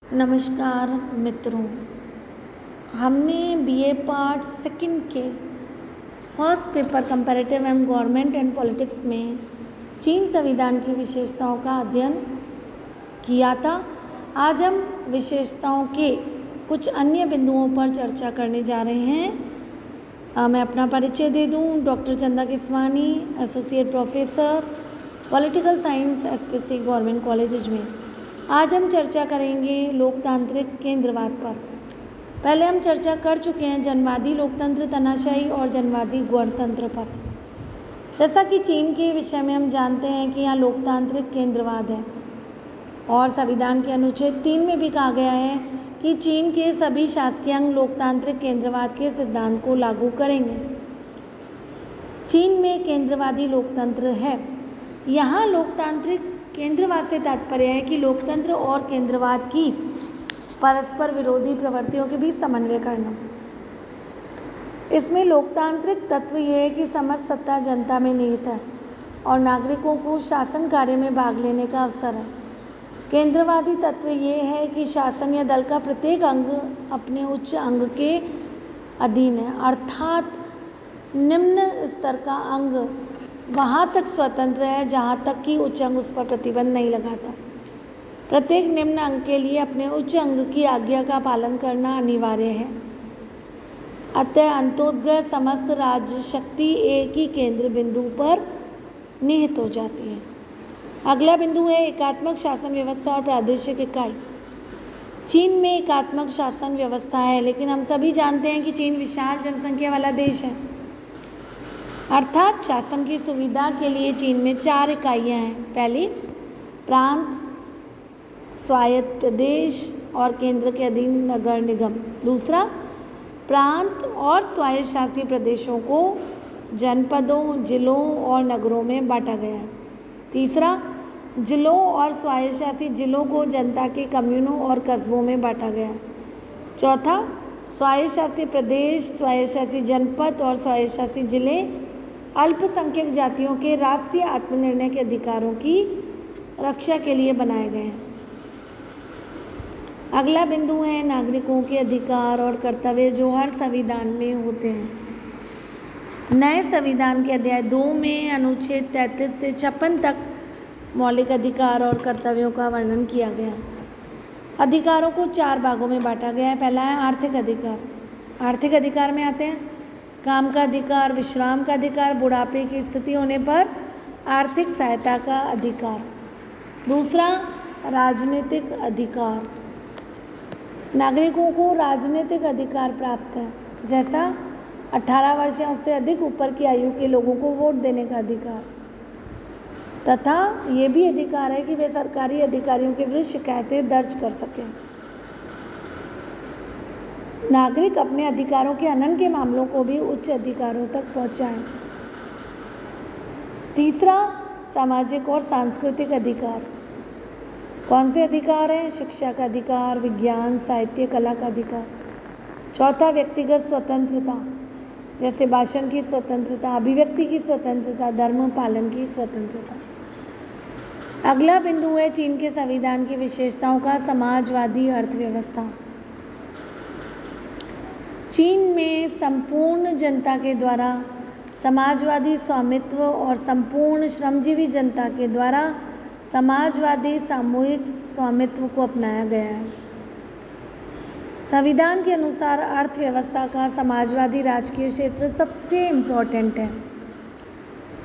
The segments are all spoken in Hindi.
नमस्कार मित्रों, हमने बीए पार्ट सेकंड के first paper comparative and government and politics में चीन संविधान की विशेषताओं का अध्ययन किया था। आज हम विशेषताओं के कुछ अन्य बिंदुओं पर चर्चा करने जा रहे हैं। मैं अपना परिचय दे दूं। Doctor Chanda Kiswani, associate professor political science, SPC government college Ajmer. आज हम चर्चा करेंगे लोकतांत्रिक केंद्रवाद पर। पहले हम चर्चा कर चुके हैं जनवादी लोकतंत्र, तानाशाही और जनवादी गणतंत्र पर। जैसा कि चीन के विषय में हम जानते हैं कि यहाँ लोकतांत्रिक केंद्रवाद है और संविधान के अनुच्छेद 3 में भी कहा गया है कि चीन के सभी शासकीय अंग लोकतांत्रिक केंद्रवाद के सिद्धांत को लागू करेंगे। चीन में केंद्रवादी लोकतंत्र है। यहाँ लोकतांत्रिक केंद्रवाद से तात्पर्य है कि लोकतंत्र और केंद्रवाद की परस्पर विरोधी प्रवृत्तियों के बीच समन्वय करना। इसमें लोकतांत्रिक तत्व यह है कि समस्त सत्ता जनता में निहित है और नागरिकों को शासन कार्य में भाग लेने का अवसर है। केंद्रवादी तत्व ये है कि शासन या दल का प्रत्येक अंग अपने उच्च अंग के अधीन है, अर्थात निम्न स्तर का अंग वहाँ तक स्वतंत्र है जहाँ तक कि उच्च अंग उस पर प्रतिबंध नहीं लगाता। प्रत्येक निम्न अंग के लिए अपने उच्च अंग की आज्ञा का पालन करना अनिवार्य है। अतः अंतोदय समस्त राज्य शक्ति एक ही केंद्र बिंदु पर निहित हो जाती है। अगला बिंदु है एकात्मक शासन व्यवस्था और प्रादेशिक इकाई। चीन में एकात्मक शासन व्यवस्था है, लेकिन हम सभी जानते हैं कि चीन विशाल जनसंख्या वाला देश है, अर्थात शासन की सुविधा के लिए चीन में 4 इकाइयाँ हैं। पहली, प्रांत, स्वायत्त प्रदेश और केंद्र के अधीन नगर निगम। दूसरा, प्रांत और स्वायत्त शासी प्रदेशों को जनपदों, जिलों और नगरों में बांटा गया है। तीसरा, जिलों और स्वायत्त शासी जिलों को जनता के कम्यूनों और कस्बों में बांटा गया है। चौथा, स्वायत्त शासी प्रदेश, स्वायत्त शासी जनपद और स्वायत्त शासी जिले अल्पसंख्यक जातियों के राष्ट्रीय आत्मनिर्णय के अधिकारों की रक्षा के लिए बनाए गए हैं। अगला बिंदु है नागरिकों के अधिकार और कर्तव्य जो हर संविधान में होते हैं। नए संविधान के अध्याय 2 में अनुच्छेद 33 से 56 तक मौलिक अधिकार और कर्तव्यों का वर्णन किया गया है। अधिकारों को 4 भागों में बांटा गया है। पहला है आर्थिक अधिकार। आर्थिक अधिकार में आते हैं काम का अधिकार, विश्राम का अधिकार, बुढ़ापे की स्थिति होने पर आर्थिक सहायता का अधिकार। दूसरा, राजनीतिक अधिकार। नागरिकों को राजनीतिक अधिकार प्राप्त है, जैसा 18 वर्ष या उससे अधिक ऊपर की आयु के लोगों को वोट देने का अधिकार, तथा ये भी अधिकार है कि वे सरकारी अधिकारियों के विरुद्ध शिकायतें दर्ज कर सकें। नागरिक अपने अधिकारों के हनन के मामलों को भी उच्च अधिकारों तक पहुंचाएं। तीसरा, सामाजिक और सांस्कृतिक अधिकार। कौन से अधिकार हैं? शिक्षा का अधिकार, विज्ञान, साहित्य, कला का अधिकार। चौथा, व्यक्तिगत स्वतंत्रता, जैसे भाषण की स्वतंत्रता, अभिव्यक्ति की स्वतंत्रता, धर्म पालन की स्वतंत्रता। अगला बिंदु है चीन के संविधान की विशेषताओं का समाजवादी अर्थव्यवस्था। चीन में संपूर्ण जनता के द्वारा समाजवादी स्वामित्व और संपूर्ण श्रमजीवी जनता के द्वारा समाजवादी सामूहिक स्वामित्व को अपनाया गया है। संविधान के अनुसार अर्थव्यवस्था का समाजवादी राजकीय क्षेत्र सबसे इम्पोर्टेंट है,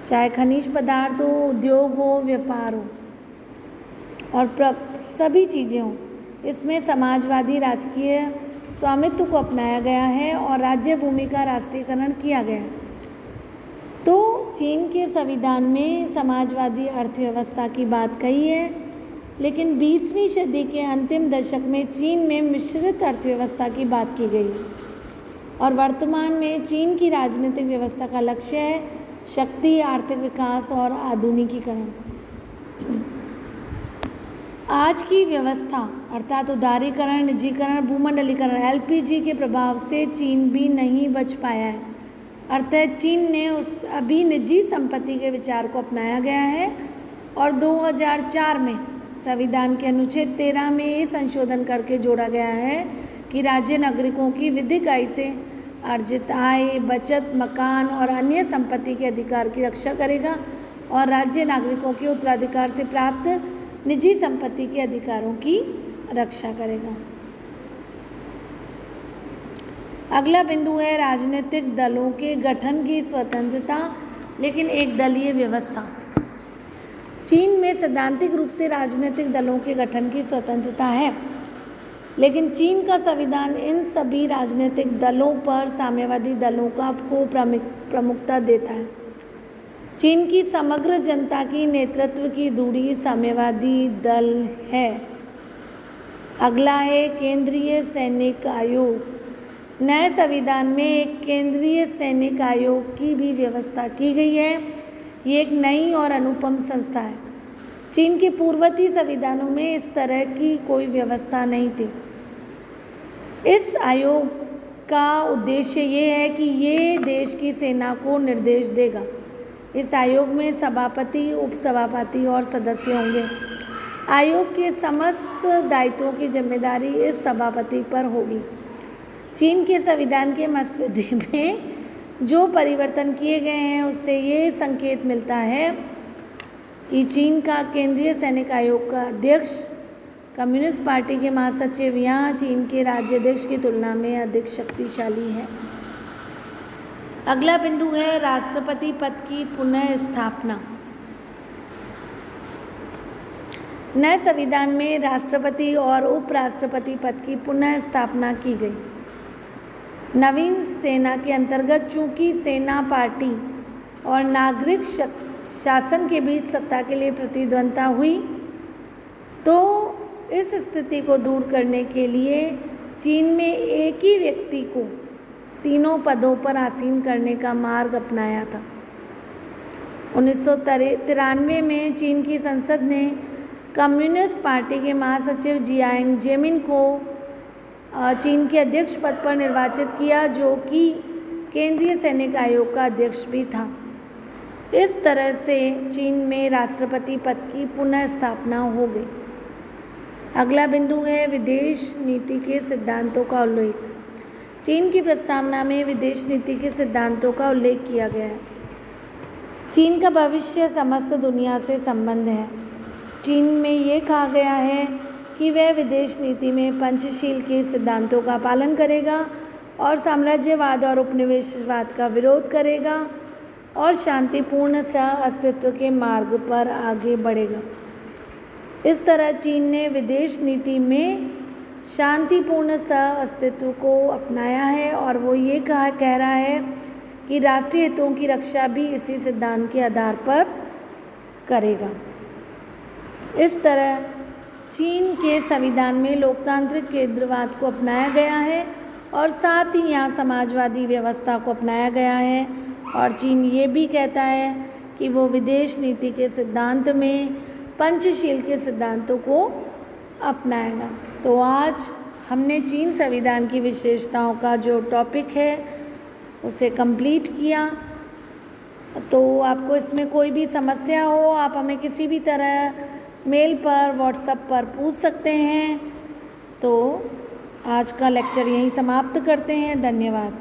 चाहे खनिज पदार्थ हो, उद्योग हो, व्यापार हो और सभी चीज़ें हों, इसमें समाजवादी राजकीय स्वामित्व को अपनाया गया है और राज्य भूमि का राष्ट्रीयकरण किया गया है। तो चीन के संविधान में समाजवादी अर्थव्यवस्था की बात कही है, लेकिन 20वीं सदी के अंतिम दशक में चीन में मिश्रित अर्थव्यवस्था की बात की गई है और वर्तमान में चीन की राजनीतिक व्यवस्था का लक्ष्य है शक्ति, आर्थिक विकास और आधुनिकीकरण। आज की व्यवस्था अर्थात उदारीकरण, निजीकरण, भूमंडलीकरण, एलपीजी के प्रभाव से चीन भी नहीं बच पाया है। अर्थात चीन ने अभी निजी संपत्ति के विचार को अपनाया गया है और 2004 में संविधान के अनुच्छेद 13 में ये संशोधन करके जोड़ा गया है कि राज्य नागरिकों की विधिक आय से अर्जित आय, बचत, मकान और अन्य संपत्ति के अधिकार की रक्षा करेगा और राज्य नागरिकों के उत्तराधिकार से प्राप्त निजी संपत्ति के अधिकारों की रक्षा करेगा। अगला बिंदु है राजनीतिक दलों के गठन की स्वतंत्रता लेकिन एक दलीय व्यवस्था। चीन में सैद्धांतिक रूप से राजनीतिक दलों के गठन की स्वतंत्रता है, लेकिन चीन का संविधान इन सभी राजनीतिक दलों पर साम्यवादी दलों को प्रमुखता देता है। चीन की समग्र जनता की नेतृत्व की धुरी साम्यवादी दल है। अगला है केंद्रीय सैनिक आयोग। नए संविधान में एक केंद्रीय सैनिक आयोग की भी व्यवस्था की गई है। ये एक नई और अनुपम संस्था है। चीन के पूर्ववर्ती संविधानों में इस तरह की कोई व्यवस्था नहीं थी। इस आयोग का उद्देश्य ये है कि ये देश की सेना को निर्देश देगा। इस आयोग में सभापति, उपसभापति और सदस्य होंगे। आयोग के समस्त दायित्वों की जिम्मेदारी इस सभापति पर होगी। चीन के संविधान के मसौदे में जो परिवर्तन किए गए हैं उससे ये संकेत मिलता है कि चीन का केंद्रीय सैनिक आयोग का अध्यक्ष कम्युनिस्ट पार्टी के महासचिव यहाँ चीन के राज्याध्यक्ष की तुलना में अधिक शक्तिशाली है। अगला बिंदु है राष्ट्रपति पद की पुनः स्थापना। नए संविधान में राष्ट्रपति और उपराष्ट्रपति पद की पुनः स्थापना की गई। नवीन सेना के अंतर्गत चूंकि सेना पार्टी और नागरिक शासन के बीच सत्ता के लिए प्रतिद्वंद्विता हुई, तो इस स्थिति को दूर करने के लिए चीन में एक ही व्यक्ति को तीनों पदों पर आसीन करने का मार्ग अपनाया था। 1993 में चीन की संसद ने कम्युनिस्ट पार्टी के महासचिव जियांग जेमिन को चीन के अध्यक्ष पद पर निर्वाचित किया, जो कि केंद्रीय सैनिक आयोग का अध्यक्ष भी था। इस तरह से चीन में राष्ट्रपति पद की पुनः स्थापना हो गई। अगला बिंदु है विदेश नीति के सिद्धांतों का उल्लेख। चीन की प्रस्तावना में विदेश नीति के सिद्धांतों का उल्लेख किया गया है। चीन का भविष्य समस्त दुनिया से संबंध है। चीन में ये कहा गया है कि वह विदेश नीति में पंचशील के सिद्धांतों का पालन करेगा और साम्राज्यवाद और उपनिवेशवाद का विरोध करेगा और शांतिपूर्ण सह अस्तित्व के मार्ग पर आगे बढ़ेगा। इस तरह चीन ने विदेश नीति में शांतिपूर्ण सह अस्तित्व को अपनाया है और वो ये कह रहा है कि राष्ट्रीय हितों की रक्षा भी इसी सिद्धांत के आधार पर करेगा। इस तरह चीन के संविधान में लोकतांत्रिक केंद्रवाद को अपनाया गया है और साथ ही यहाँ समाजवादी व्यवस्था को अपनाया गया है और चीन ये भी कहता है कि वो विदेश नीति के सिद्धांत में पंचशील के सिद्धांतों को अपनाएगा। तो आज हमने चीन संविधान की विशेषताओं का जो टॉपिक है उसे कंप्लीट किया। तो आपको इसमें कोई भी समस्या हो, आप हमें किसी भी तरह मेल पर, व्हाट्सएप पर पूछ सकते हैं। तो आज का लेक्चर यहीं समाप्त करते हैं। धन्यवाद।